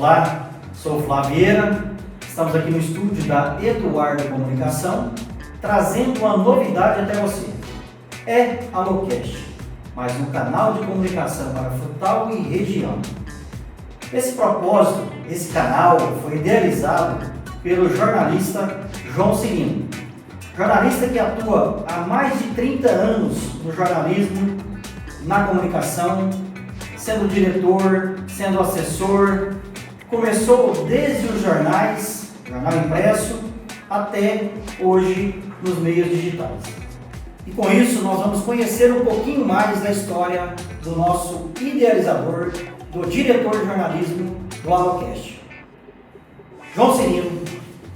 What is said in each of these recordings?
Olá, sou o Flávio Vieira, estamos aqui no estúdio da Eduardo Comunicação, trazendo uma novidade até você. É a Locast, mais um canal de comunicação para Frutal e região. Esse propósito, esse canal foi idealizado pelo jornalista João Cirino, jornalista que atua há mais de 30 anos no jornalismo, na comunicação, sendo diretor, sendo assessor. Começou desde os jornais, jornal impresso, até hoje nos meios digitais. E com isso nós vamos conhecer um pouquinho mais da história do nosso idealizador, do diretor de jornalismo do Alocast. João Cirino,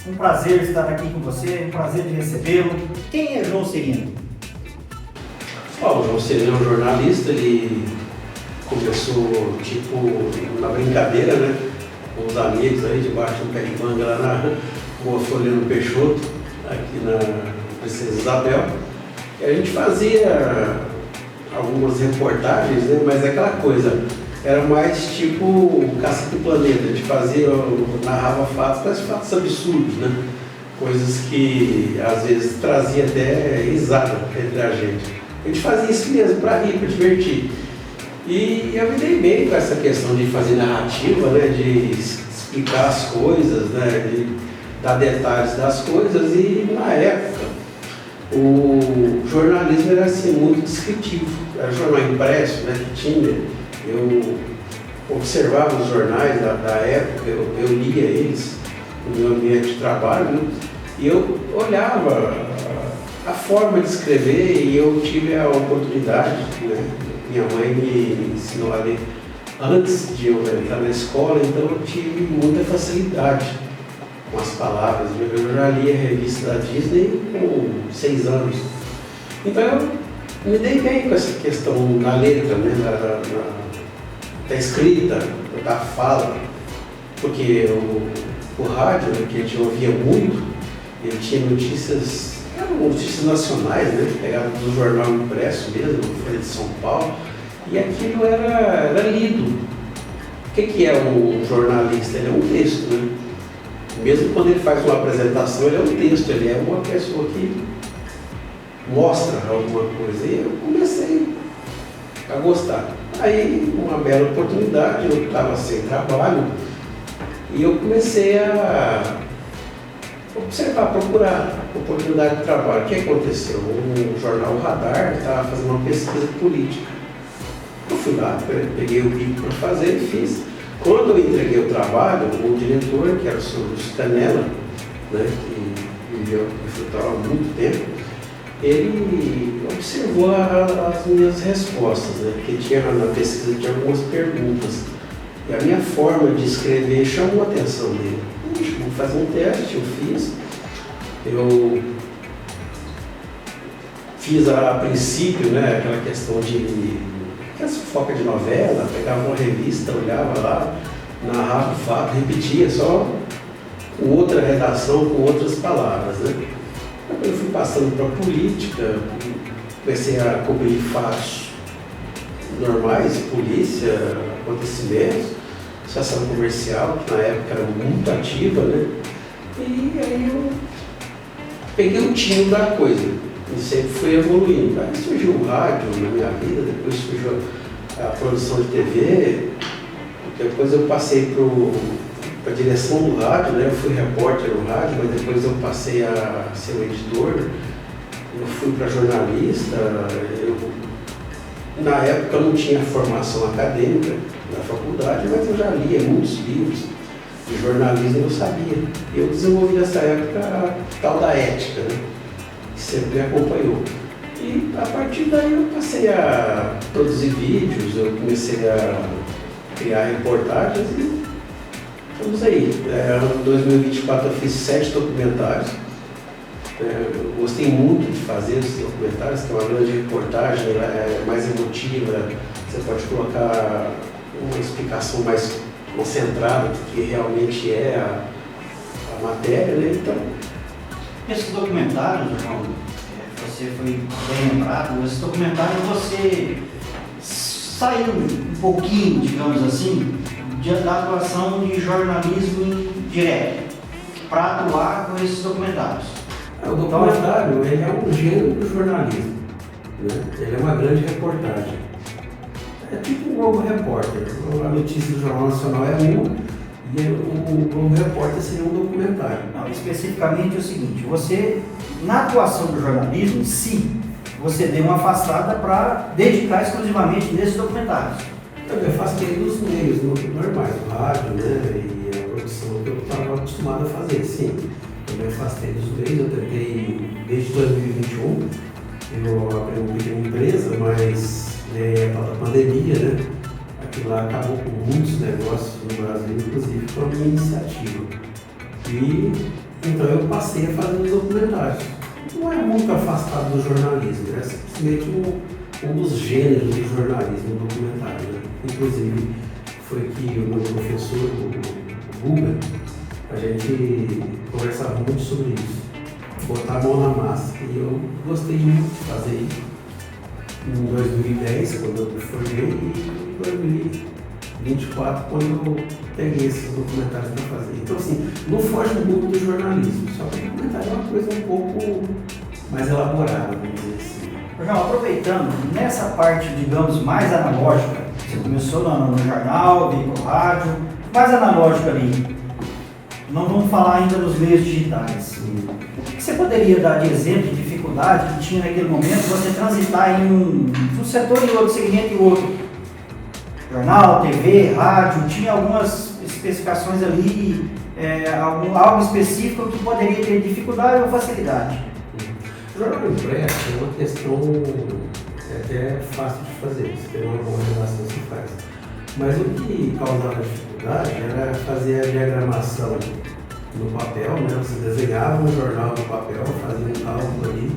um prazer estar aqui com você, um prazer de recebê-lo. Quem é João Cirino? O João Cirino é um jornalista, ele começou na brincadeira, né? Com os amigos aí debaixo do pé de manga lá na rua Floriano Peixoto, aqui na Princesa Isabel. E a gente fazia algumas reportagens, né? Mas é aquela coisa, era mais tipo Caça do Planeta, a gente narrava fatos, mas fatos absurdos, né? Coisas que às vezes trazia até risada entre a gente. A gente fazia isso mesmo, para rir, para divertir. E eu me dei bem com essa questão de fazer narrativa, né? De explicar as coisas, né? De dar detalhes das coisas. E na época o jornalismo era assim, muito descritivo. Era jornal impresso, né? Que tinha. Eu observava os jornais da época, eu lia eles no meu ambiente de trabalho, né? E eu olhava a forma de escrever e eu tive a oportunidade, né? Minha mãe me ensinou a ler antes de eu entrar na escola, então eu tive muita facilidade com as palavras. Eu já li a revista da Disney com 6 anos. Então eu me dei bem com essa questão da letra, né? Da escrita, da fala, porque o rádio, né, que a gente ouvia muito, ele tinha notícias nacionais, né, pegado do jornal impresso mesmo, Folha de São Paulo, e aquilo era lido. O que é um jornalista? Ele é um texto, né? Mesmo quando ele faz uma apresentação, ele é um texto, ele é uma pessoa que mostra alguma coisa. E eu comecei a gostar. Aí, uma bela oportunidade, eu estava sem trabalho e eu comecei a observar, procurar oportunidade de trabalho. O que aconteceu? O jornal Radar estava fazendo uma pesquisa política. Eu fui lá, peguei o bico para fazer e fiz. Quando eu entreguei o trabalho, o diretor, que era o senhor Lúcio Canella, né, que viveu em Frutal há muito tempo, ele observou as minhas respostas, né? Porque na pesquisa tinha algumas perguntas. E a minha forma de escrever chamou a atenção dele. Vou fazer um teste, eu fiz. Eu fiz a princípio, né, aquela questão aquela fofoca de novela, pegava uma revista, olhava lá, narrava o fato, repetia só com outra redação, com outras palavras, né? Eu fui passando para a política, comecei a cobrir fatos normais, polícia, acontecimentos, associação comercial, que na época era muito ativa, né? E aí eu peguei o tino da coisa e sempre fui evoluindo. Aí surgiu o rádio na minha vida, depois surgiu a produção de TV, depois eu passei para a direção do rádio, né? Eu fui repórter no rádio, mas depois eu passei a ser o editor, eu fui para jornalista. Na época eu não tinha formação acadêmica na faculdade, mas eu já lia muitos livros de jornalismo e eu sabia. Eu desenvolvi nessa época a tal da ética, né? Que sempre me acompanhou. E a partir daí eu passei a produzir vídeos, eu comecei a criar reportagens e estamos aí. Em 2024 eu fiz 7 documentários. Eu gostei muito de fazer esses documentários, que é uma grande reportagem, ela é mais emotiva, você pode colocar uma explicação mais concentrada do que realmente é a matéria, né? Então, esses documentários, João, você foi bem lembrado, esses documentários você saiu um pouquinho, digamos assim, da atuação de jornalismo direto para atuar com esses documentários? O documentário ele é um gênero do jornalismo, né? Ele é uma grande reportagem. É tipo um Globo Repórter. A notícia do Jornal Nacional é uma e o Globo Repórter seria um documentário. Não, especificamente é o seguinte, você, na atuação do jornalismo, sim, você deu uma afastada para dedicar exclusivamente nesses documentários. Eu me afastei dos meios normais, o rádio, né, e a produção que eu estava acostumado a fazer, sim. Eu me afastei dos meios, eu tentei, desde 2021, eu abri uma pequena empresa, mas a tal da pandemia, né, aquilo lá acabou com muitos negócios no Brasil, inclusive com a minha iniciativa. E então eu passei a fazer os documentários. Não é muito afastado do jornalismo, é simplesmente um dos gêneros do jornalismo, o documentário, né? Inclusive, foi que o meu professor, o Guga, a gente conversava muito sobre isso, botar a mão na massa. E eu gostei muito de fazer isso em 2010, quando eu me formei, e em 2024, quando eu peguei esses documentários para fazer. Então, assim, não foge muito do jornalismo, só que o documentário é uma coisa um pouco mais elaborada, vamos dizer assim. João, aproveitando, nessa parte, digamos, mais analógica, você começou no jornal, veio para o rádio, mais analógica ali, não vamos falar ainda dos meios digitais. O que você poderia dar de exemplo de dificuldade que tinha naquele momento você transitar em um setor e outro, segmento e outro? Jornal, TV, rádio, tinha algumas especificações ali, algo específico que poderia ter dificuldade ou facilidade? O jornal impresso é uma questão até fácil de fazer, você tem uma boa relação se faz. Mas o que causava dificuldade era fazer a diagramação no papel, né? Você desenhava um jornal no papel, fazia um cálculo ali.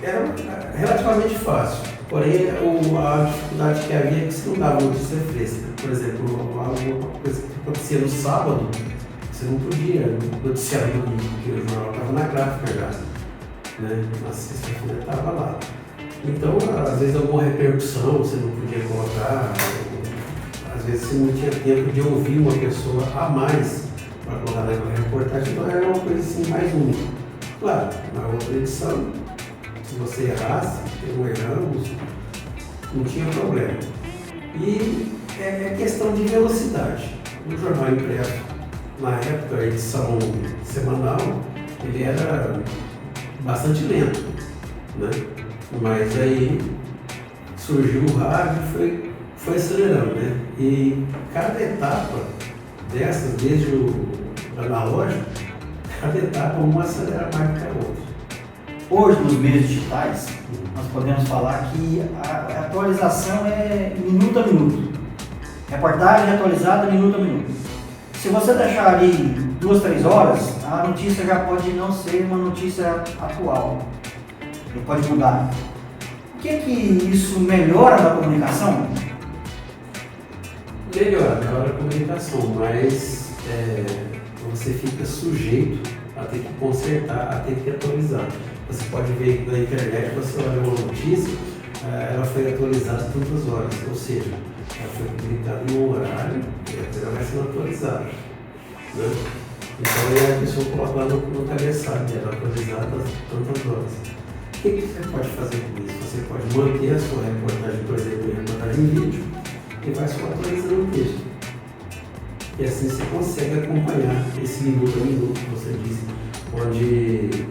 Era relativamente fácil, porém a dificuldade que havia é que você não dava notícia fresca. Por exemplo, alguma coisa que acontecia no sábado, você não podia noticiar no domingo, porque o jornal estava na gráfica já, né? Na sexta-feira estava lá. Então, às vezes alguma repercussão você não podia colocar, às vezes você não tinha tempo de ouvir uma pessoa a mais para colocar naquela reportagem, então era uma coisa assim mais única. Claro, na outra edição, se você errasse, não erramos, não tinha problema. E é questão de velocidade. O jornal impresso, na época, a edição semanal, ele era bastante lento, né? Mas aí surgiu o rádio e foi acelerando, né? E cada etapa dessas, desde o analógico, cada etapa uma acelera mais que a outra. Hoje, nos meios digitais, nós podemos falar que a atualização é minuto a minuto. Reportagem atualizada minuto a minuto. Se você deixar ali 2, 3 horas, a notícia já pode não ser uma notícia atual. Ele pode mudar. O que isso melhora na comunicação? Melhora a comunicação, mas você fica sujeito a ter que consertar, a ter que atualizar. Você pode ver na internet, você olha uma notícia, ela foi atualizada tantas horas, ou seja, ela foi publicada em um horário e ela vai sendo atualizada, né? Então aí a pessoa coloca lá no cabeçalho, ela é atualizada tantas horas. O que você pode fazer com isso? Você pode manter a sua reportagem, por exemplo, reportagem em vídeo, e vai só atualizando o texto. E assim você consegue acompanhar esse minuto a minuto que você disse, onde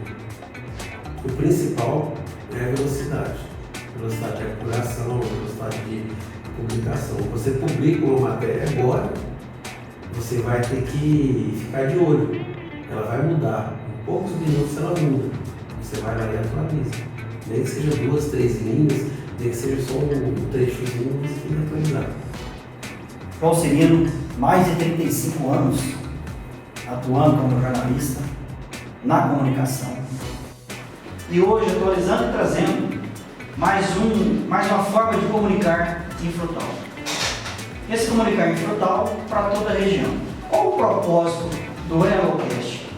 o principal é a velocidade. Velocidade de apuração, velocidade de publicação. Você publica uma matéria agora, você vai ter que ficar de olho. Ela vai mudar. Em poucos minutos ela muda. Você vai lá e atualiza. Nem que seja 2, 3 linhas, nem que seja só um trechozinho, você tem que atualizar. João Cirino, mais de 35 anos atuando como jornalista na comunicação. E hoje atualizando e trazendo mais uma forma de comunicar em Frutal. Esse comunicar em Frutal para toda a região. Qual o propósito do EloCast?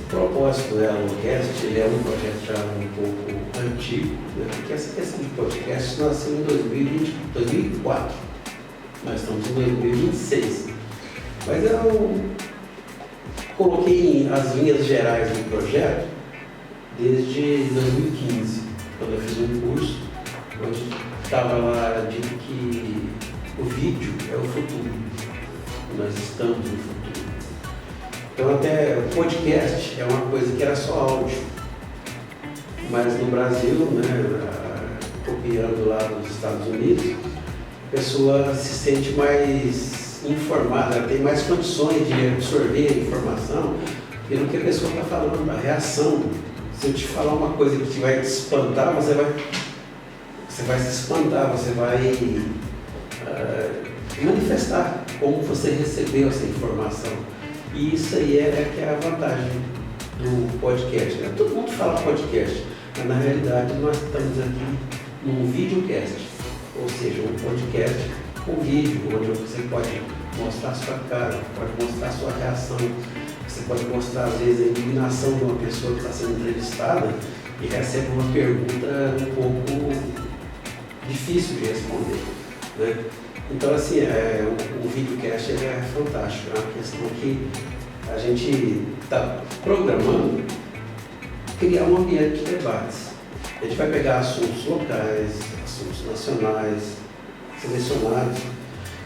O propósito do EloCast, ele é um projeto já um pouco antigo, né? Porque essa questão de podcast nasceu em 2004. Nós estamos em 2026. Mas eu coloquei as linhas gerais do projeto desde 2015, quando eu fiz um curso onde estava lá dito que o vídeo é o futuro. Nós estamos no futuro. Então até o podcast é uma coisa que era só áudio. Mas no Brasil, né, copiando lá dos Estados Unidos, a pessoa se sente mais informada, ela tem mais condições de absorver a informação pelo que a pessoa está falando, a reação. Se eu te falar uma coisa que vai te espantar, você vai se espantar, você vai manifestar como você recebeu essa informação. E isso aí que é a vantagem do podcast. Né? Todo mundo fala podcast, mas na realidade nós estamos aqui num videocast, ou seja, um podcast com vídeo, onde você pode mostrar a sua cara, pode mostrar a sua reação, você pode mostrar às vezes a indignação de uma pessoa que está sendo entrevistada e recebe uma pergunta um pouco difícil de responder, né? Então assim, o videocast é fantástico, é uma questão que a gente está programando criar um ambiente de debates. A gente vai pegar assuntos locais, assuntos nacionais, selecionados,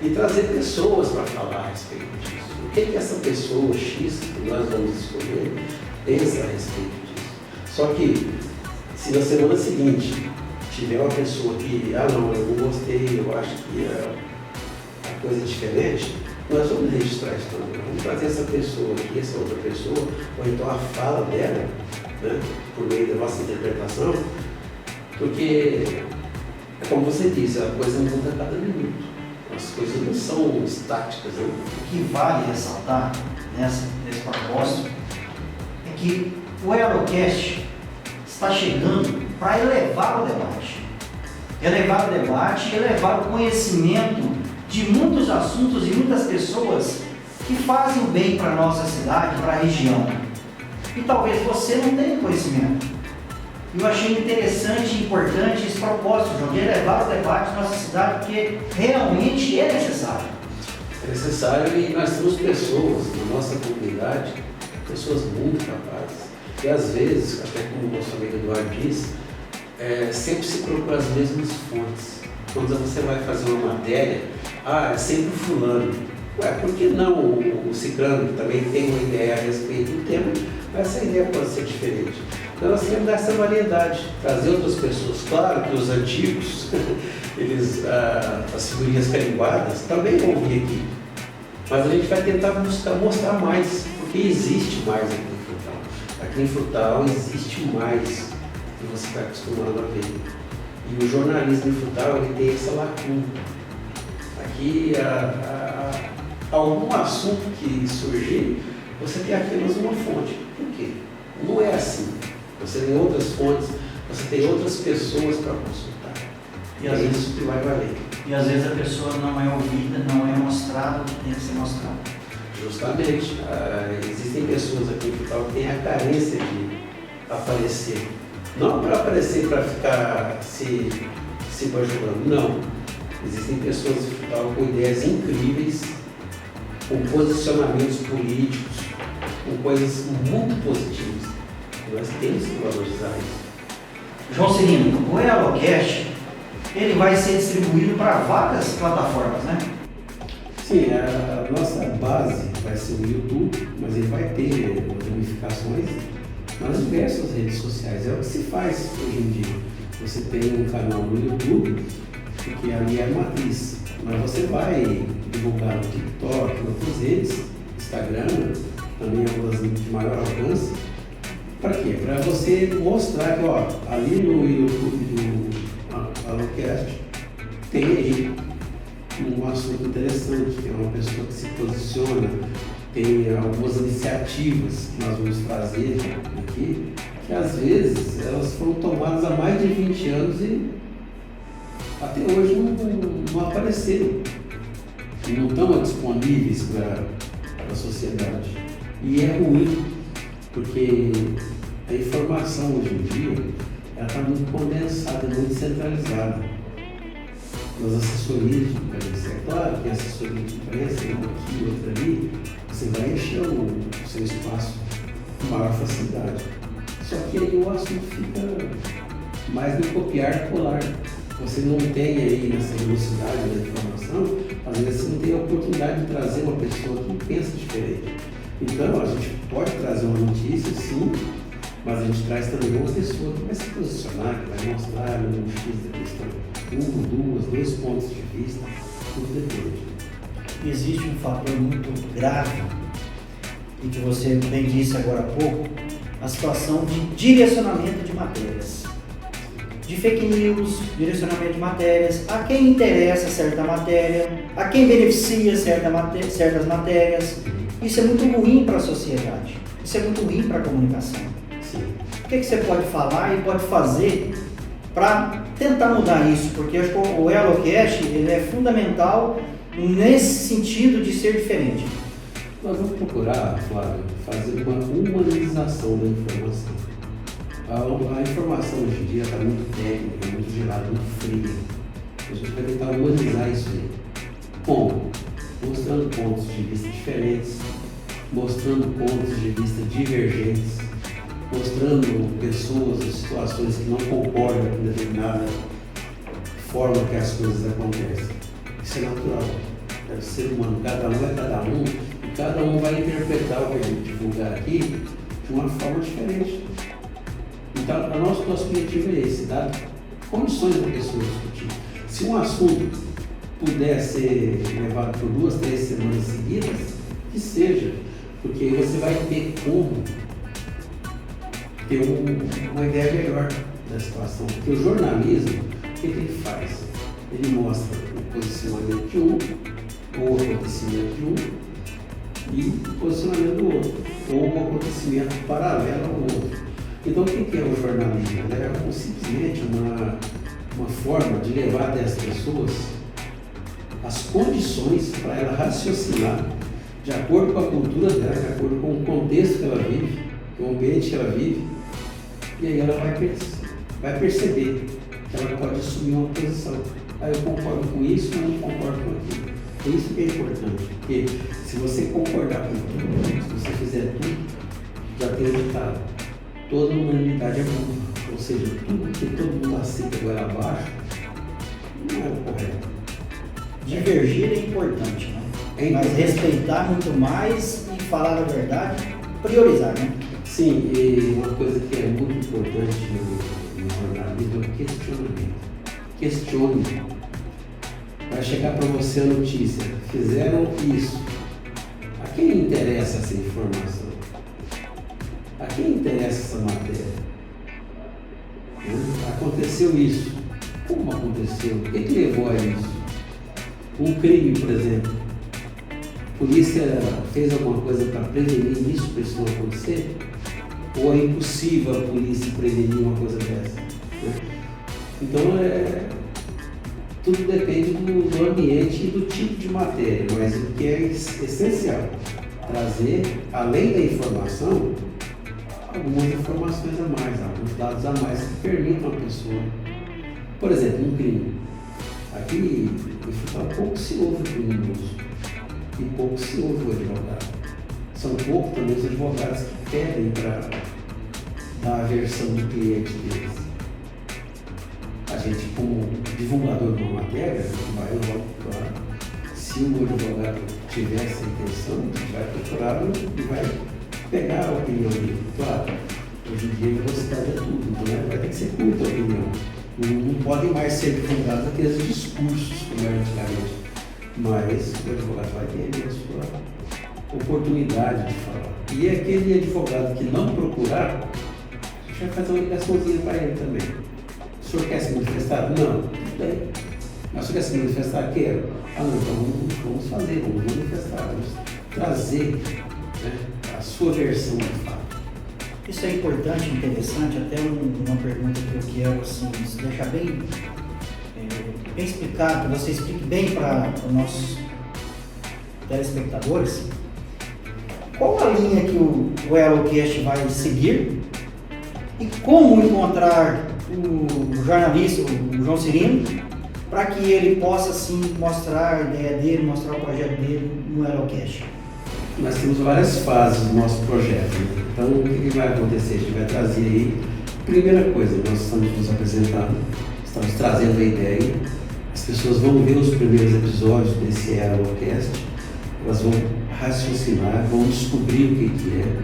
e trazer pessoas para falar a respeito disso. O que essa pessoa X que nós vamos escolher pensa a respeito disso? Só que, se na semana seguinte tiver uma pessoa que, não, eu não gostei, eu acho que a coisa é diferente, nós vamos registrar isso também. Vamos trazer essa pessoa aqui, essa outra pessoa, ou então a fala dela, né, por meio da nossa interpretação, porque, como você disse, a coisa muda a cada minuto. As coisas não são estáticas. Né? O que vale ressaltar nesse propósito é que o Aerocast está chegando para elevar o debate. Elevar o debate e elevar o conhecimento de muitos assuntos e muitas pessoas que fazem o bem para a nossa cidade, para a região. E talvez você não tenha conhecimento. Eu achei interessante e importante esse propósito, João, de elevar o debate na nossa cidade, porque realmente é necessário. É necessário, e nós temos pessoas na nossa comunidade, pessoas muito capazes, e às vezes, até como o nosso amigo Eduardo diz, sempre se procura as mesmas fontes. Quando você vai fazer uma matéria, é sempre o fulano. Por que não o ciclano, que também tem uma ideia a respeito do tema, mas essa ideia pode ser diferente. Então nós temos essa variedade, trazer outras pessoas. Claro que os antigos, as figurinhas carimbadas, também vão vir aqui. Mas a gente vai tentar mostrar mais, porque existe mais aqui em Frutal. Aqui em Frutal existe mais que você está acostumado a ver. E o jornalismo em Frutal, ele tem essa lacuna. Aqui, algum assunto que surgir, você tem apenas uma fonte. Por quê? Não é assim. Você tem outras fontes, você tem outras pessoas para consultar. E é isso que vai valer. E às vezes a pessoa não é ouvida, não é mostrada o que tem que ser mostrado. Justamente. Existem pessoas aqui que têm a carência de aparecer. Não para aparecer para ficar se bajulando, não. Existem pessoas que estão com ideias incríveis, com posicionamentos políticos, com coisas muito positivas. Nós temos que valorizar isso. João Cirino, o Aerocast, ele vai ser distribuído para várias plataformas, né? Sim, a nossa base vai ser o YouTube, mas ele vai ter ramificações nas diversas redes sociais. É o que se faz hoje em dia. Você tem um canal no YouTube, que ali é a matriz, mas você vai divulgar no TikTok, em outras redes, Instagram, também é uma das de maior alcance. Para quê? Para você mostrar que ali no YouTube do Aerocast tem aí um assunto interessante, tem uma pessoa que se posiciona, tem algumas iniciativas que nós vamos trazer aqui, que às vezes elas foram tomadas há mais de 20 anos e até hoje não apareceram, não estão disponíveis para a sociedade. E é ruim, porque a informação hoje em dia está muito condensada, muito centralizada. nas assessorias de imprensa. É claro que a assessoria de imprensa, uma aqui, outra ali, você vai encher o seu espaço com maior facilidade. Só que aí o assunto fica mais no copiar e colar. Você não tem aí nessa velocidade da informação, às vezes você não tem a oportunidade de trazer uma pessoa que pensa diferente. Então, a gente pode trazer uma notícia, sim, mas a gente traz também uma pessoa que vai se posicionar, que vai mostrar um X da questão, dois pontos de vista, tudo depende. Existe um fator muito grave, e que você bem disse agora há pouco, a situação de direcionamento de matérias. De fake news, direcionamento de matérias, a quem interessa certa matéria, a quem beneficia certas matérias. Isso é muito ruim para a sociedade, isso é muito ruim para a comunicação. Sim. O que você pode falar e pode fazer para tentar mudar isso? Porque eu acho que o Elocast ele é fundamental nesse sentido de ser diferente. Nós vamos procurar, Flávio, fazer uma humanização da informação. A informação hoje em dia está muito técnica, muito gelada, muito fria. A gente vai tentar humanizar isso aí. Como? Mostrando pontos de vista diferentes, mostrando pontos de vista divergentes, mostrando pessoas e situações que não concordam com determinada forma que as coisas acontecem. Isso é natural. É o ser humano, cada um é cada um, e cada um vai interpretar o que a gente divulgar aqui de uma forma diferente. Então, o nosso objetivo é esse, dar condições da pessoa discutir. Se um assunto puder ser levado por 2, 3 semanas seguidas, que seja, porque aí você vai ter como ter uma ideia melhor da situação. Porque o jornalismo, o que ele faz? Ele mostra o posicionamento de um, ou o acontecimento de um, e o posicionamento do outro, ou um acontecimento paralelo ao outro. Então, o que é o jornalismo? É simplesmente uma forma de levar até as pessoas as condições para ela raciocinar de acordo com a cultura dela, de acordo com o contexto que ela vive, com o ambiente que ela vive, e aí ela vai perceber que ela pode assumir uma posição. Eu concordo com isso, mas não concordo com aquilo. É isso que é importante, porque se você concordar com tudo, se você fizer tudo, já tem o ditado. Toda unanimidade é burra, ou seja, tudo que todo mundo aceita agora abaixo não é o correto. Divergir é importante, né? Mas respeitar muito mais e falar a verdade, priorizar, né? Sim, e uma coisa que é muito importante no jornalismo é o questionamento. Questione. Vai chegar para você a notícia, fizeram isso. A quem interessa essa informação? A quem interessa essa matéria? Aconteceu isso. Como aconteceu? O que levou a isso? Um crime, por exemplo. A polícia fez alguma coisa para prevenir isso, para isso não acontecer? Ou é impossível a polícia prevenir uma coisa dessa? Então, tudo depende do ambiente e do tipo de matéria, mas o que é essencial, trazer, além da informação, algumas informações a mais, alguns dados a mais que permitam a pessoa. Por exemplo, um crime. Aqui em Frutal pouco se ouve o criminoso e pouco se ouve o advogado. São poucos também os advogados que pedem para dar a versão do cliente deles. A gente, como divulgador de uma matéria, a gente vai logo procurar. Se o advogado tiver essa intenção, a gente vai procurá-lo e vai pegar a opinião dele. Claro, hoje em dia a velocidade é tudo, então vai ter que ser curta a opinião. Não podem mais ser divulgados aqueles discursos como era antigamente, mas o advogado vai ter a sua oportunidade de falar. E aquele advogado que não procurar, a gente vai fazer uma ligaçãozinha para ele também. O senhor quer se manifestar? Não, tudo bem. Mas o senhor quer se manifestar? Quero. Não, então vamos fazer, vamos manifestar, vamos trazer, né, a sua versão de fato. Isso é importante, interessante, até uma pergunta que eu quero assim, deixar bem explicado, que você explique bem para os nossos telespectadores. Qual a linha que o Elocast vai seguir e como encontrar o jornalista, o João Cirino, para que ele possa sim mostrar a ideia dele, mostrar o projeto dele no Elocast? Nós temos várias fases do nosso projeto, né? Então o que vai acontecer? A gente vai trazer aí, primeira coisa, nós estamos nos apresentando, estamos trazendo a ideia, as pessoas vão ver os primeiros episódios desse Elocast, elas vão raciocinar, vão descobrir o que é.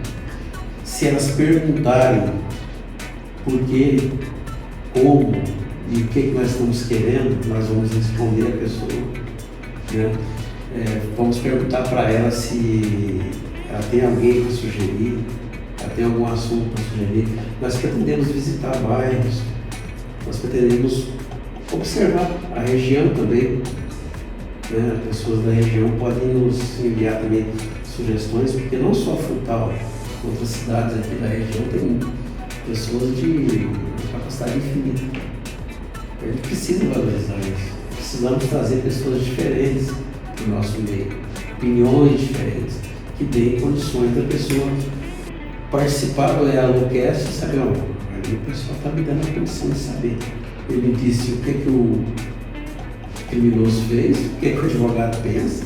Se elas perguntarem por quê, como e o que nós estamos querendo, nós vamos responder a pessoa, né? Vamos perguntar para ela se ela tem alguém para sugerir, ela tem algum assunto para sugerir. Nós pretendemos visitar bairros, nós pretendemos observar a região também, né? As pessoas da região podem nos enviar também sugestões, porque não só Frutal, outras cidades aqui da região tem pessoas de capacidade infinita. A gente precisa valorizar isso. Precisamos trazer pessoas diferentes para o nosso meio, opiniões diferentes, que deem condições da pessoa participar do Elocast e saber, ali o pessoal está me dando a condição de saber. Ele me disse o que o criminoso fez, o que o advogado pensa.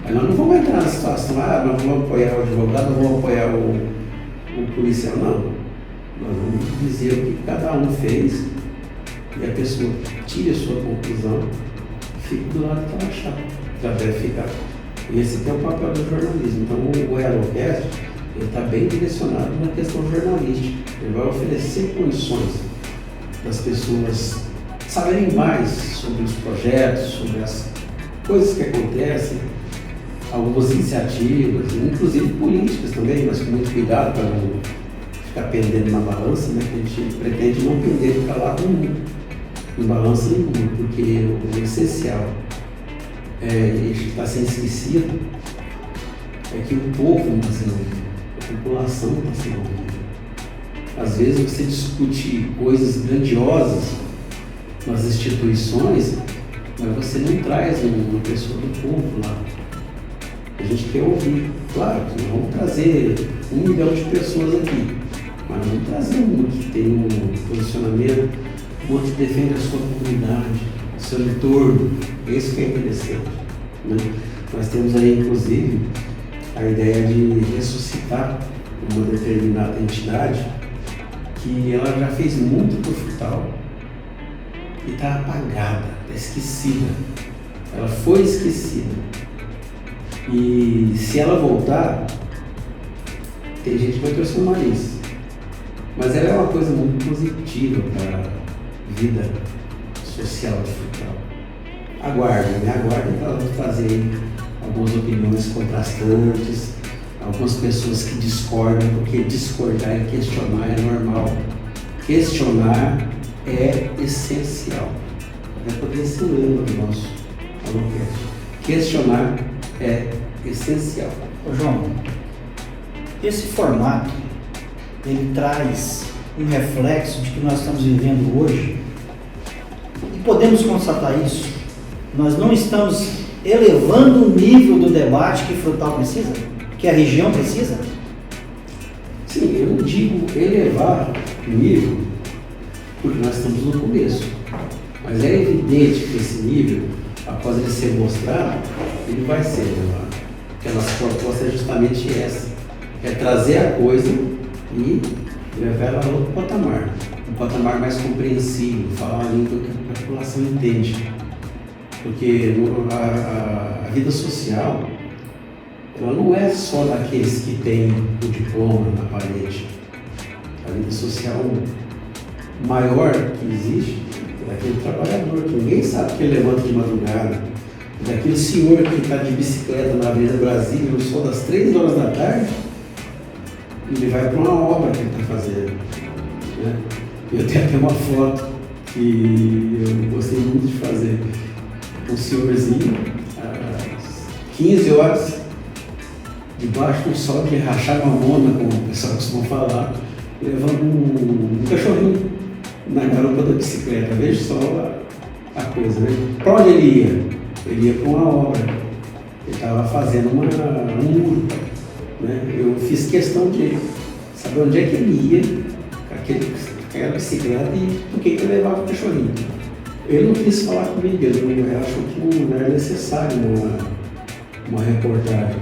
Aí nós não vamos entrar na situação, nós vamos apoiar o advogado, vamos apoiar o policial, não. Nós vamos dizer o que cada um fez e a pessoa tire a sua conclusão, fique do lado que ela achar, que ela deve ficar. E esse aqui é o papel do jornalismo. Então o Elocast está bem direcionado na questão jornalística. Ele vai oferecer condições das pessoas saberem mais sobre os projetos, sobre as coisas que acontecem, algumas iniciativas, inclusive políticas também, mas com muito cuidado para não ficar pendendo na balança, né? Que a gente pretende não pender, ficar lá em balança nenhuma, porque o essencial que está sendo esquecido é que o povo não está sendo ouvido, a população não está sendo ouvida. Às vezes você discute coisas grandiosas nas instituições, mas você não traz uma pessoa do povo lá. A gente quer ouvir. Claro que nós vamos trazer 1 milhão de pessoas aqui, mas vamos trazer uma que tem um posicionamento, uma que defende a sua comunidade, o seu entorno. Isso que é interessante, né? Nós temos aí, inclusive, a ideia de ressuscitar uma determinada entidade que ela já fez muito por Frutal e está apagada, está esquecida. Ela foi esquecida. E se ela voltar, tem gente que vai torcer o nariz. Mas ela é uma coisa muito positiva para a vida social de Frutal. Aguardem que ela vai trazer algumas opiniões contrastantes, algumas pessoas que discordam, porque discordar e questionar é normal. Questionar é essencial. Vai poder ser o lema do nosso Elocast. Questionar é essencial. Ô João, esse formato, ele traz um reflexo de que nós estamos vivendo hoje e podemos constatar isso. Nós não estamos elevando o nível do debate que Frutal precisa, que a região precisa? Sim, eu não digo elevar o nível, porque nós estamos no começo. Mas é evidente que esse nível, após ele ser mostrado, ele vai ser elevado. Porque a nossa proposta é justamente essa. É trazer a coisa e levar ela a outro patamar. Um patamar mais compreensível, falar uma língua que a população entende. Porque a vida social, ela não é só daqueles que têm o diploma na parede. A vida social maior que existe é daquele trabalhador, que ninguém sabe que ele levanta de madrugada, daquele senhor que está de bicicleta na Avenida Brasília no sol das 3 horas da tarde, ele vai para uma obra que ele está fazendo, né? Eu tenho até uma foto que eu gostei muito de fazer. Um senhorzinho, às 15 horas, debaixo do sol de rachar mamona, como o pessoal costuma falar, levando um cachorrinho na garupa da bicicleta. Veja só a coisa, né? Para onde ele ia? Ele ia para uma obra. Ele estava fazendo um muro, né? Eu fiz questão de saber onde é que ele ia com aquela bicicleta e por que ele levava o cachorrinho. Ele não quis falar comigo, ele achou que não era necessário uma reportagem.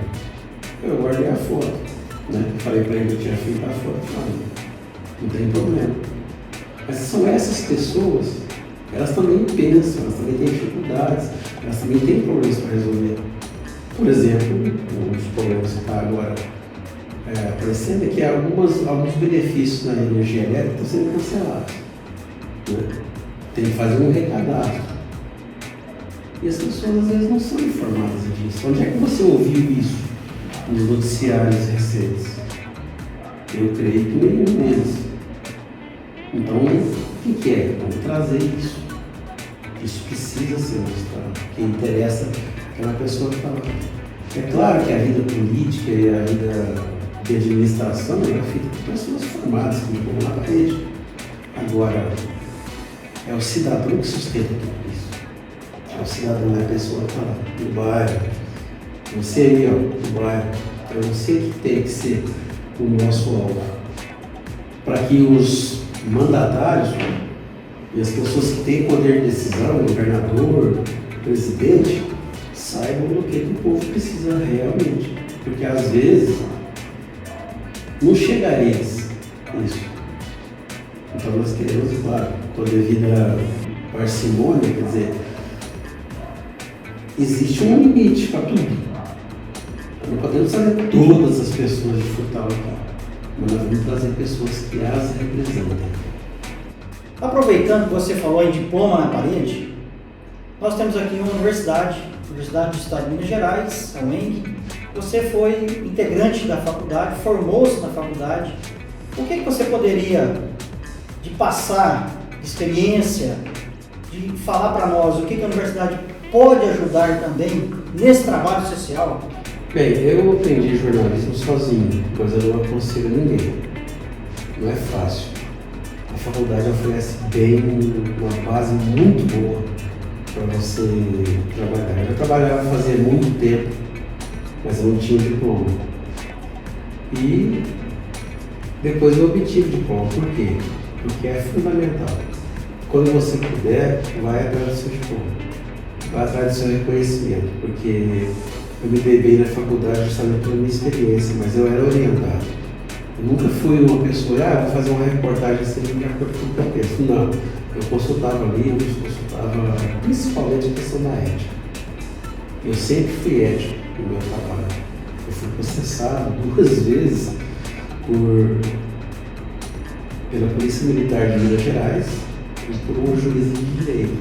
Eu guardei a foto, né? Falei para ele que eu tinha feito a foto, falei, não tem problema. Mas são essas pessoas, elas também pensam, elas também têm dificuldades, elas também têm problemas para resolver. Por exemplo, um dos problemas que está agora aparecendo é que alguns benefícios na energia elétrica estão sendo cancelados. Né? Tem que fazer um recadastro. E as pessoas às vezes não são informadas disso. Onde é que você ouviu isso nos noticiários recentes? Eu creio que nenhum deles. Então, o que é? Vamos trazer isso. Isso precisa ser mostrado. Quem interessa é aquela pessoa que está lá. É claro que a vida política e a vida de administração é feita por pessoas formadas, que vão na parede. Agora, é o cidadão que sustenta tudo isso. É o cidadão, é a pessoa que está lá no bairro. Você aí, ó, no bairro. É você que tem que ser o nosso alvo. Para que os mandatários e as pessoas que têm poder de decisão, o governador, o presidente, saibam do que o povo precisa realmente. Porque às vezes não chega a eles isso. Então nós queremos, claro, com a devida parcimônia, quer dizer, existe um limite para tudo. Não podemos trazer todas as pessoas de Frutal aqui, mas nós vamos trazer pessoas que as representem. Aproveitando que você falou em diploma na parede, nós temos aqui uma universidade do Estado de Minas Gerais, a UENG. Você foi integrante da faculdade, formou-se na faculdade. O que você poderia de passar, de experiência, de falar para nós o que a universidade pode ajudar também nesse trabalho social? Bem, eu aprendi jornalismo sozinho, mas eu não aconselho ninguém. Não é fácil. A faculdade oferece bem uma base muito boa para você trabalhar. Eu trabalhava fazia muito tempo, mas eu não tinha diploma. E depois eu obtive o diploma. Por quê? Porque é fundamental. Quando você puder, vai atrás do seu diploma. Vai atrás do seu reconhecimento. Porque eu me dei bem na faculdade justamente pela minha experiência, mas eu era orientado. Eu nunca fui uma pessoa, vou fazer uma reportagem assim de acordo com o que eu penso. Não. Eu consultava livros, consultava principalmente a questão da ética. Eu sempre fui ético no meu trabalho. Eu fui processado 2 vezes pela Polícia Militar de Minas Gerais e por um juiz de direito.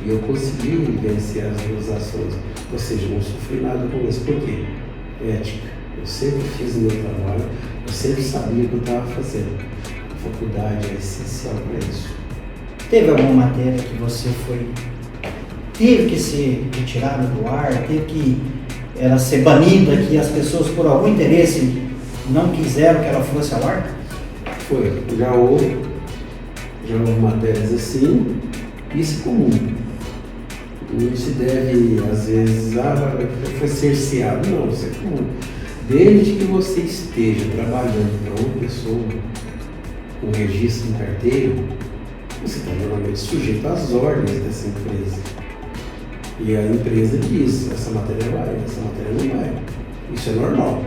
E eu consegui vencer as 2 ações. Ou seja, não sofri nada com isso. Por quê? Ética. Eu sempre fiz o meu trabalho, eu sempre sabia o que eu estava fazendo. A faculdade é essencial para isso. Teve alguma matéria que você teve que ser retirada do ar, teve que ela ser banida, que as pessoas por algum interesse não quiseram que ela fosse ao ar? Foi, já houve matérias assim, isso é comum. Não se deve, às vezes, foi cerceado, não, isso é comum. Desde que você esteja trabalhando para uma pessoa com registro em carteira, você está normalmente sujeito às ordens dessa empresa. E a empresa diz, essa matéria vai, essa matéria não vai. Isso é normal.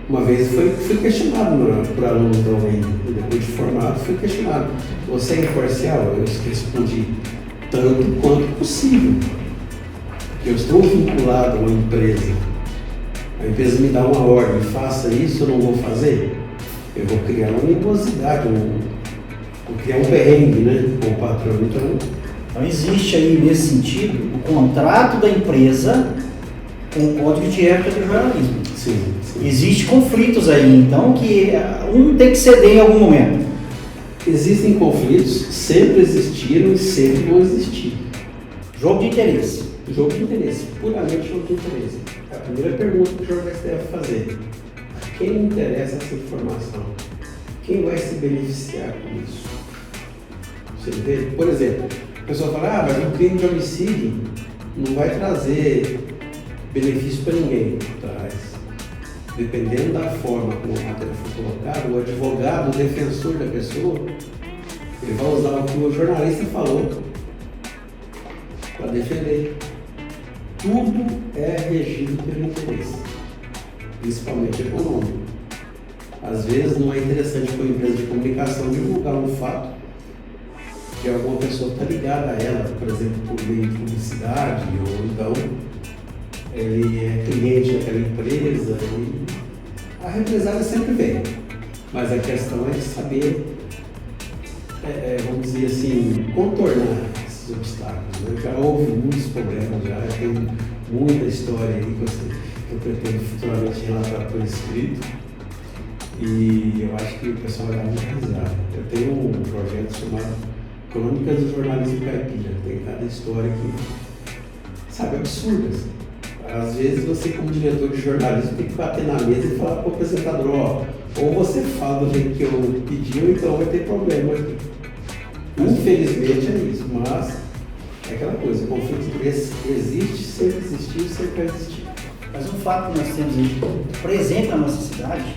Uma vez fui questionado por alunos da UENG, depois de formado, fui questionado. Você é imparcial? Eu respondi, tanto quanto possível. Eu estou vinculado a uma empresa. A empresa me dá uma ordem, faça isso, eu não vou fazer. Eu vou criar uma animosidade, vou criar um perrengue, né, com o patrão. Então existe aí, nesse sentido, o contrato da empresa com o Código de Ética do Jornalismo. Sim. Existem conflitos aí, então, que um tem que ceder em algum momento. Existem conflitos, sempre existiram e sempre vão existir. Jogo de interesse. Jogo de interesse, puramente jogo de interesse. A primeira pergunta que o jornalista deve fazer: a quem interessa essa informação? Quem vai se beneficiar com isso? Você vê? Por exemplo, a pessoa fala, mas um crime de homicídio não vai trazer benefício para ninguém. Traz. Dependendo da forma como a matéria foi colocada, o advogado, o defensor da pessoa, Ele vai usar o que o jornalista falou para defender. Tudo é regido pelo interesse, principalmente econômico. Às vezes não é interessante para uma empresa de comunicação divulgar um fato que alguma pessoa está ligada a ela, por exemplo, por meio de publicidade, ou então ele é cliente daquela empresa e a represália sempre vem. Mas a questão é saber, vamos dizer assim, contornar esses obstáculos. Né? Já houve muitos problemas, já tem muita história aí que eu pretendo futuramente relatar por escrito. E eu acho que o pessoal vai dar muita risada. Eu tenho um projeto chamado Crônicas do Jornalismo Caipira. Tem cada história que, sabe, absurdas. Às vezes você, como diretor de jornalismo, tem que bater na mesa e falar para o apresentador, ou você fala do jeito que eu pedi, ou então vai ter problema aqui. Infelizmente é isso, mas é aquela coisa, o conflito de interesse existe, sempre existiu, sempre vai existir. Mas um fato que nós temos aí presente na nossa cidade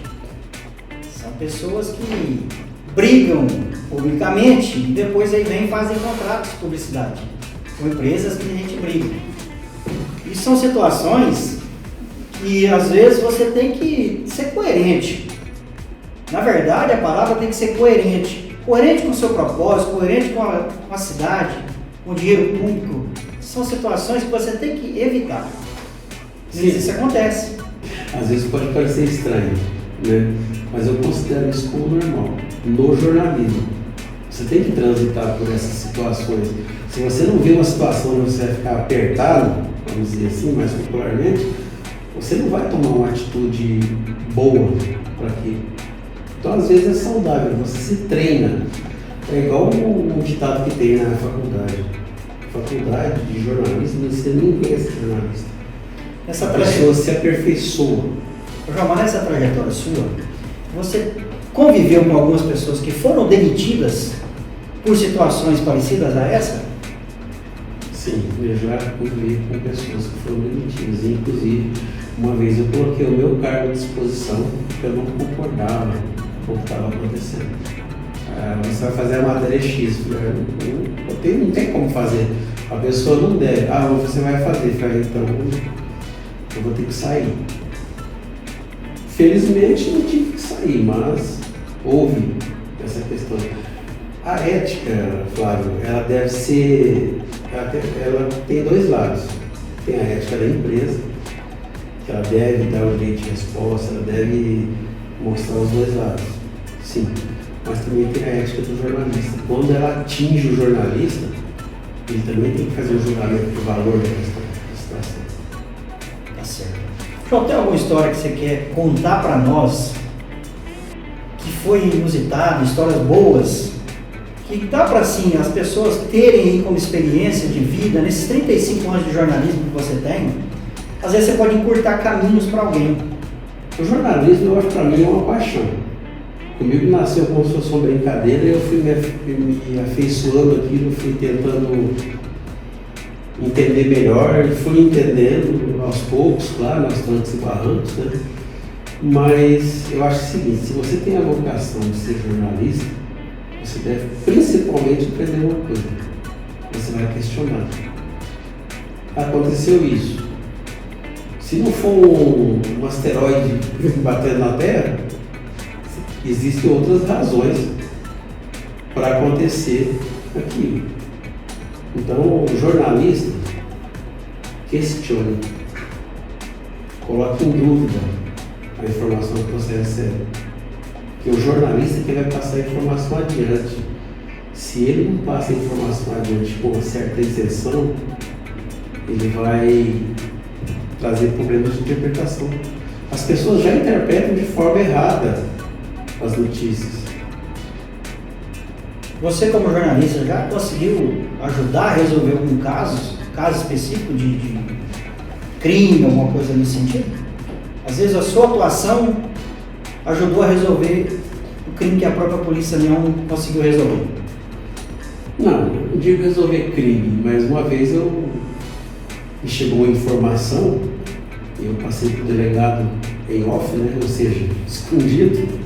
são pessoas que brigam publicamente e depois aí vêm e fazem contratos de publicidade com empresas que a gente briga. E são situações que às vezes você tem que ser coerente. Na verdade, a palavra tem que ser coerente. Coerente com o seu propósito, coerente com a cidade, com o dinheiro público. São situações que você tem que evitar. Sim. Isso acontece. Às vezes pode parecer estranho, né? Mas eu considero isso como normal. No jornalismo, você tem que transitar por essas situações. Se você não vê uma situação onde você vai ficar apertado, vamos dizer assim, mais popularmente, você não vai tomar uma atitude boa para aquilo. Então, às vezes é saudável, você se treina. É igual um ditado que tem na faculdade. Faculdade de jornalismo, você ninguém é jornalista. A pessoa se aperfeiçoa. João, mas nessa trajetória sua, você conviveu com algumas pessoas que foram demitidas por situações parecidas a essa? Sim, eu já convivi com pessoas que foram demitidas. Inclusive, uma vez eu coloquei o meu cargo à disposição porque eu não concordava com o que estava acontecendo. Você vai fazer a matéria X. Não tem como fazer. A pessoa não deve. Você vai fazer. Então, eu vou ter que sair. Felizmente, não tive que sair, mas houve essa questão. A ética, Flávio, ela deve ser... Ela tem dois lados. Tem a ética da empresa, que ela deve dar o direito de resposta, ela deve mostrar os dois lados. Sim. Mas também tem a ética do jornalista. Quando ela atinge o jornalista, ele também tem que fazer um julgamento do valor da situação. Tá certo. João, tem alguma história que você quer contar para nós que foi inusitada, histórias boas, que dá para assim, as pessoas terem aí como experiência de vida, nesses 35 anos de jornalismo que você tem, às vezes você pode encurtar caminhos para alguém. O jornalismo, eu acho, para mim, é uma paixão. Comigo nasceu como se fosse uma brincadeira e eu fui me afeiçoando aquilo, fui tentando entender melhor, fui entendendo aos poucos, claro, aos trancos e barrancos, né? Mas eu acho o seguinte, se você tem a vocação de ser jornalista, você deve principalmente aprender uma coisa. Você vai questionar. Aconteceu isso. Se não for um asteroide batendo na Terra, existem outras razões para acontecer aquilo. Então, o jornalista questione, coloque em dúvida a informação que você recebe. Porque o jornalista é que vai passar a informação adiante. Se ele não passa a informação adiante com uma certa isenção, ele vai trazer problemas de interpretação. As pessoas já interpretam de forma errada as notícias. Você, como jornalista, já conseguiu ajudar a resolver algum caso específico de crime, alguma coisa nesse sentido? Às vezes a sua atuação ajudou a resolver o crime que a própria polícia não conseguiu resolver. Não digo resolver crime, mas uma vez me chegou uma informação, eu passei para o delegado em off, né, ou seja, escondido,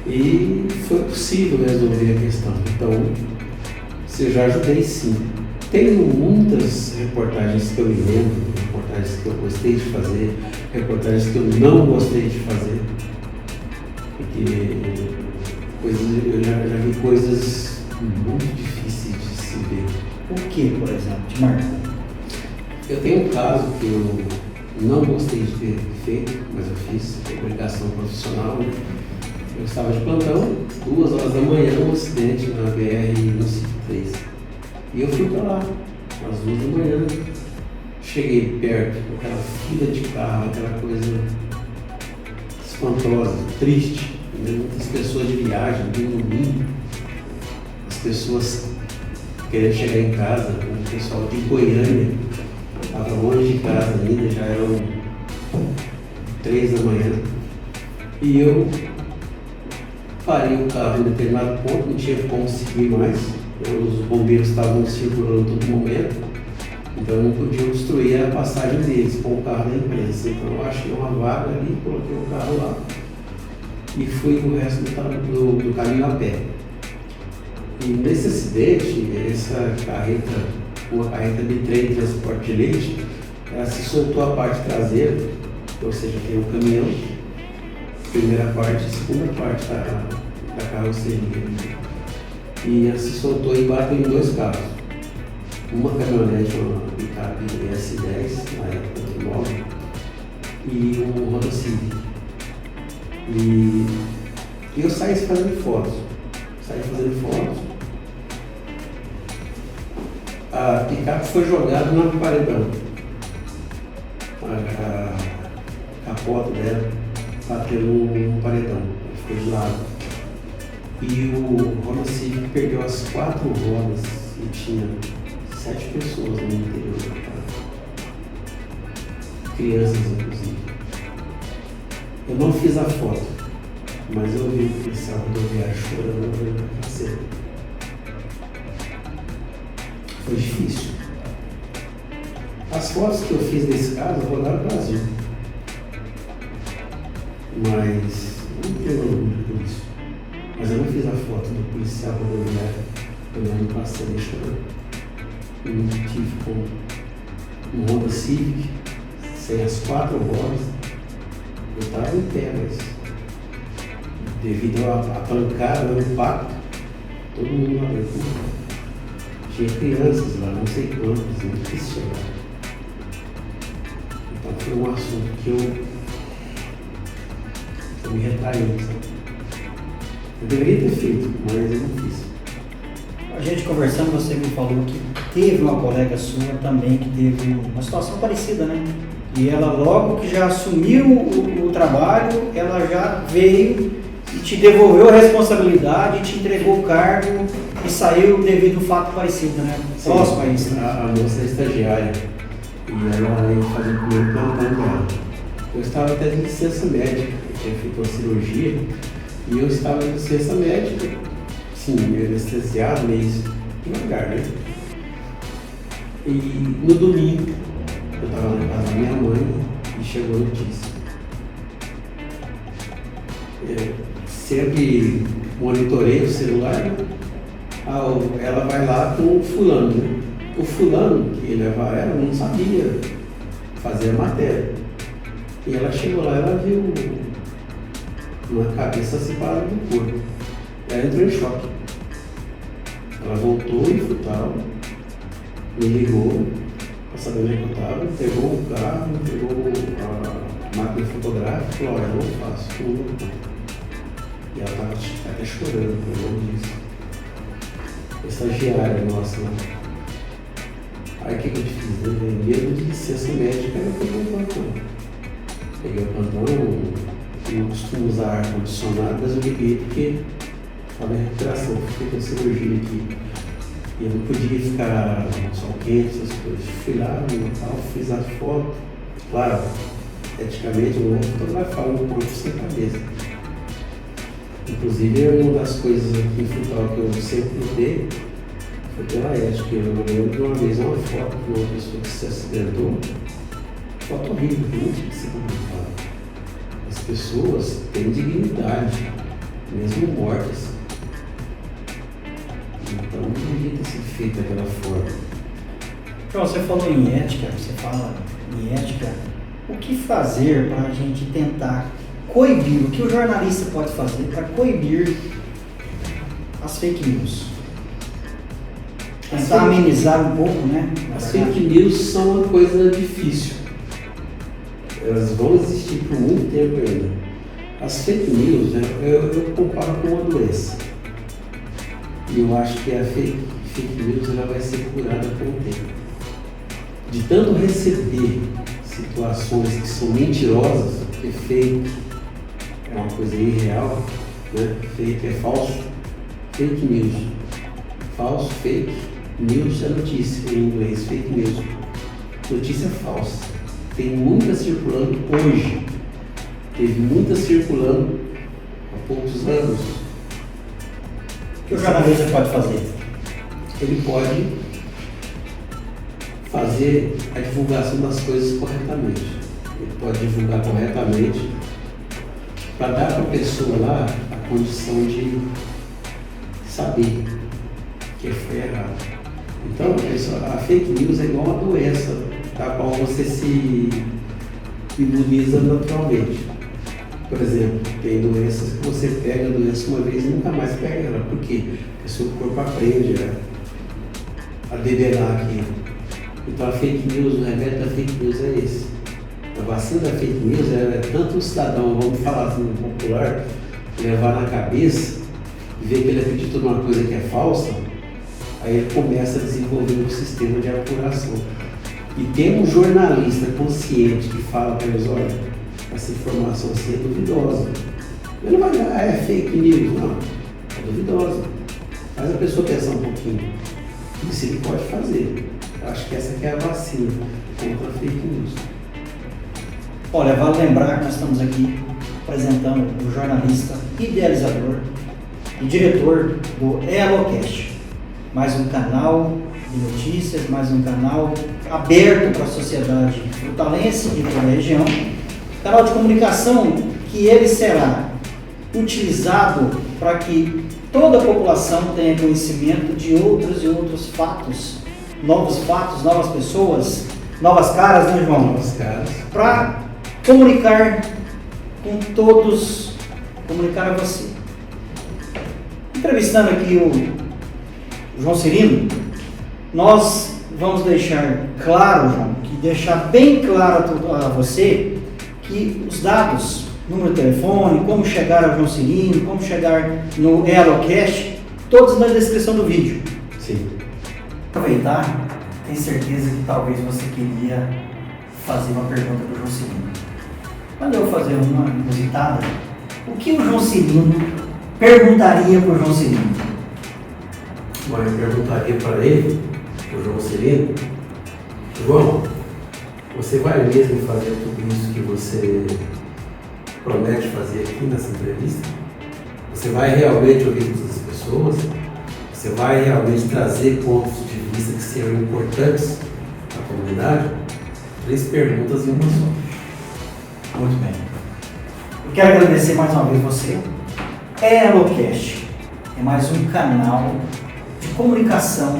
e foi possível resolver a questão. Então, Se eu já ajudei, sim. Tenho muitas reportagens que eu me lembro, reportagens que eu gostei de fazer, reportagens que eu não gostei de fazer. Porque eu já vi coisas muito difíceis de se ver. O que, por exemplo, te marcou? Eu tenho um caso que eu não gostei de ter feito, mas eu fiz, obrigação profissional. Eu estava de plantão, 2 horas da manhã, um acidente na BR-153. E eu fui para lá, às 2 da manhã. Cheguei perto, aquela fila de carro, aquela coisa espantosa, triste. Muitas pessoas de viagem, no domingo, as pessoas querendo chegar em casa, o pessoal de Goiânia, estava longe de casa ainda, já eram 3 da manhã. E eu parei o carro em determinado ponto, não tinha como seguir mais. Os bombeiros estavam circulando todo momento, então eu não podia obstruir a passagem deles com o carro da imprensa. Então eu achei uma vaga ali, coloquei o carro lá e fui o resto do caminho a pé. E nesse acidente, essa carreta, uma carreta bitrem de transporte de leite, ela se soltou a parte traseira, ou seja, tem um caminhão, primeira parte e segunda parte da carroceria. E ela se soltou e bateu em 2 carros. Uma caminhonete, uma picape S10, na época do móvel, e um Honda Civic. E eu saí fazendo fotos. A picape foi jogada no paredão. A capota dela bateu no paredão, ficou de lado. E o Honda Civic perdeu as 4 rodas e tinha 7 pessoas no interior do carro. Crianças, inclusive. Eu não fiz a foto, mas eu vi o policial rodoviário chorando na caceta. Foi difícil. As fotos que eu fiz desse caso rodaram o Brasil. Mas não tenho orgulho por isso. Mas eu não fiz a foto do policial rodoviário olhando para a cena e chorando. Eu me tive com um Honda Civic, sem as 4 rodas. Eu estava em pé, mas devido à pancada, ao impacto, todo mundo lá dentro. Tinha crianças lá, não sei quantas, não quis chegar. Então foi um assunto que eu me retraí, sabe? Eu deveria ter feito, mas eu não fiz. A gente conversando, você me falou que teve uma colega sua também que teve uma situação parecida, né? E ela logo que já assumiu o trabalho, ela já veio e te devolveu a responsabilidade, te entregou o cargo e saiu devido ao fato parecido, né? Próximo a isso. A moça é estagiária e ela veio fazer o primeiro plantão dela. Eu estava até de licença médica, eu tinha feito uma cirurgia e eu estava de licença médica, sim, meio anestesiado, meio devagar, né? E no domingo, eu estava na casa da minha mãe e chegou a notícia. Sempre monitorei o celular, né? Ela vai lá com o fulano, né? O fulano que ia levar ela não sabia fazer a matéria. E ela chegou lá e ela viu uma cabeça separada do corpo. Ela entrou em choque. Ela voltou e tal, me ligou para saber onde eu estava, pegou o carro, pegou a máquina fotográfica e falou, olha, eu não faço, não vou. E ela estava até chorando por causa disso. Estagiária nossa, né? Aí o que eu fiz? Mesmo de licença médica, eu peguei o plantão. Peguei o plantão, eu não costumo usar ar-condicionado, mas eu liguei porque estava em recuperação, fiquei com cirurgia aqui. E eu não podia ficar no sol quente, essas coisas. Fui lá no local, fiz a foto. Claro, eticamente não é fotografar um corpo sem cabeça. Inclusive, uma das coisas aqui em Frutal que eu sempre lutei foi pela ética. Eu lembro de uma vez uma foto de uma pessoa que se acidentou, foto horrível, muito que se publicava. As pessoas têm dignidade, mesmo mortas. Então, Então não deveria ter sido feito daquela forma. João, você falou em ética, você fala em ética. O que fazer para a gente tentar coibir, o que o jornalista pode fazer para coibir as fake news? Tentar amenizar um pouco, né? As fake news são uma coisa difícil. Elas vão existir por muito tempo ainda. As fake news, né, eu comparo com uma doença. E eu acho que a fake news ela vai ser curada com o tempo. De tanto receber situações que são mentirosas, porque fake é uma coisa irreal, né? Fake é falso, fake news. Falso, fake, news é notícia, em inglês, fake news. Notícia falsa. Tem muita circulando hoje. Teve muita circulando há poucos anos. O que o jornalista pode fazer? Ele pode fazer a divulgação das coisas corretamente. Ele pode divulgar corretamente para dar para a pessoa lá a condição de saber que foi errado. Então, a fake news é igual uma doença da qual você se imuniza naturalmente. Por exemplo, tem doenças que você pega a doença uma vez e nunca mais pega ela. Por quê? Porque o seu corpo aprende a debelar aquilo. Então a fake news, o remédio da fake news é esse. A vacina da fake news é tanto o cidadão, vamos falar assim no popular, levar na cabeça e ver que ele acredita numa coisa que é falsa, aí ele começa a desenvolver um sistema de apuração. E tem um jornalista consciente que fala para eles, olha, essa informação assim é duvidosa. Ele não vai dizer, é fake news, não, é duvidosa. Faz a pessoa pensar um pouquinho. Isso ele pode fazer. Eu acho que essa que é a vacina contra a fake news. Olha, vale lembrar que nós estamos aqui apresentando o jornalista idealizador e diretor do EloCast, mais um canal de notícias, mais um canal aberto para a sociedade frutalense e para a região, canal de comunicação que ele será utilizado para que toda a população tenha conhecimento de outros e outros fatos, novas pessoas, novas caras, né, João? Novas caras. Para comunicar com todos, comunicar a você. Entrevistando aqui o João Cirino, nós vamos deixar claro, João, deixar bem claro a você que os dados, número de telefone, como chegar ao João Cirino, como chegar no EloCast, todos na descrição do vídeo. Sim. Aproveitar, tenho certeza que talvez você queria fazer uma pergunta para o João Cirino. Quando eu fazer uma inusitada, o que o João Cirino perguntaria para o João Cirino? Bom, eu perguntaria para ele, o João Cirino, João, você vai mesmo fazer tudo isso que você promete fazer aqui nessa entrevista? Você vai realmente ouvir todas as pessoas? Você vai realmente trazer pontos de vista que serão importantes para a comunidade? 3 perguntas em uma só. Muito bem. Eu quero agradecer mais uma vez você. EloCast é mais um canal de comunicação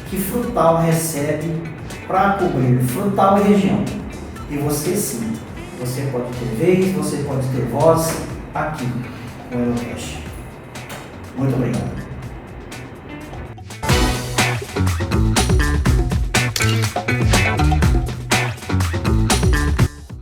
que Frutal recebe para cobrir Frutal e região. E você sim, você pode ter vez, você pode ter voz aqui no EloCast. Muito obrigado.